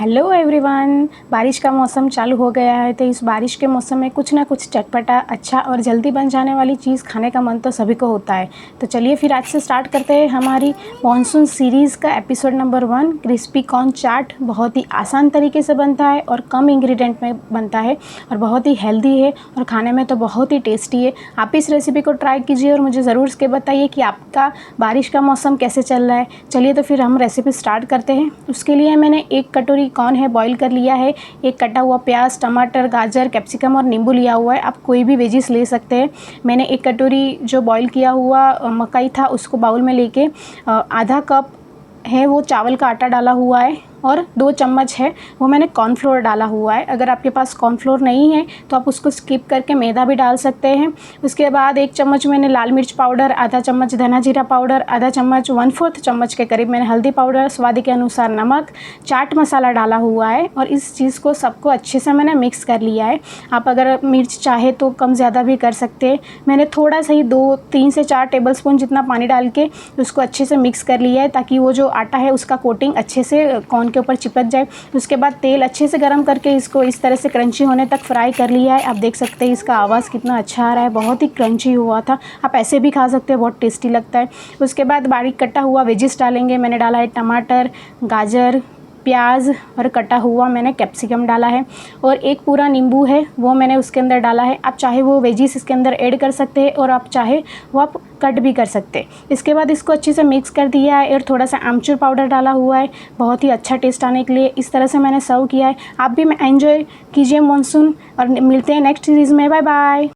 Hello everyone. बारिश का मौसम चालू हो गया है, तो इस बारिश के मौसम में कुछ ना कुछ चटपटा अच्छा और जल्दी बन जाने वाली चीज़ खाने का मन तो सभी को होता है। तो चलिए फिर आज से स्टार्ट करते हैं हमारी मॉनसून सीरीज़ का एपिसोड नंबर 1 क्रिस्पी कॉर्न चाट। बहुत ही आसान तरीके से बनता है और कम इंग्रेडिएंट में बनता है और बहुत ही हेल्दी है और खाने में तो बहुत ही टेस्टी है। आप इस रेसिपी को ट्राई कीजिए और मुझे ज़रूर इसके बताइए कि आपका बारिश का मौसम कैसे चल रहा है। चलिए तो फिर हम रेसिपी स्टार्ट करते हैं। उसके लिए मैंने 1 कटोरी कॉर्न है बॉईल कर लिया है, एक कटा हुआ प्याज, टमाटर, गाजर, कैप्सिकम और नींबू लिया हुआ है। आप कोई भी वेजिस ले सकते हैं। मैंने 1 कटोरी जो बॉईल किया हुआ मकई था उसको बाउल में लेके आधा कप है वो चावल का आटा डाला हुआ है और 2 चम्मच है वो मैंने कॉर्नफ्लोर डाला हुआ है। अगर आपके पास कॉर्नफ्लोर नहीं है तो आप उसको स्किप करके मैदा भी डाल सकते हैं। उसके बाद 1 चम्मच मैंने लाल मिर्च पाउडर, आधा चम्मच धना जीरा पाउडर, आधा चम्मच 1/4 चम्मच के करीब मैंने हल्दी पाउडर, स्वाद के अनुसार नमक, चाट मसाला डाला हुआ है और इस चीज़ को सबको अच्छे से मैंने मिक्स कर लिया है। आप अगर मिर्च चाहे तो कम ज़्यादा भी कर सकते हैं। मैंने थोड़ा सा ही 3 से 4 टेबलस्पून जितना पानी डाल के उसको अच्छे से मिक्स कर लिया है ताकि वो जो आटा है उसका कोटिंग अच्छे से कॉर्न के ऊपर चिपक जाए। उसके बाद तेल अच्छे से गरम करके इसको इस तरह से क्रंची होने तक फ्राई कर लिया है। आप देख सकते हैं इसका आवाज़ कितना अच्छा आ रहा है, बहुत ही क्रंची हुआ था। आप ऐसे भी खा सकते हैं, बहुत टेस्टी लगता है। उसके बाद बारीक कटा हुआ वेजिस डालेंगे। मैंने डाला है टमाटर, गाजर, प्याज और कटा हुआ मैंने कैप्सिकम डाला है और एक पूरा नींबू है वो मैंने उसके अंदर डाला है। आप चाहे वो वेजिस इसके अंदर ऐड कर सकते हैं और आप चाहे वो आप कट भी कर सकते हैं। इसके बाद इसको अच्छे से मिक्स कर दिया है और थोड़ा सा आमचूर पाउडर डाला हुआ है बहुत ही अच्छा टेस्ट आने के लिए। इस तरह से मैंने सर्व किया है। आप भी एंजॉय कीजिए मॉनसून और मिलते हैं नेक्स्ट सीरीज़ में। Bye bye.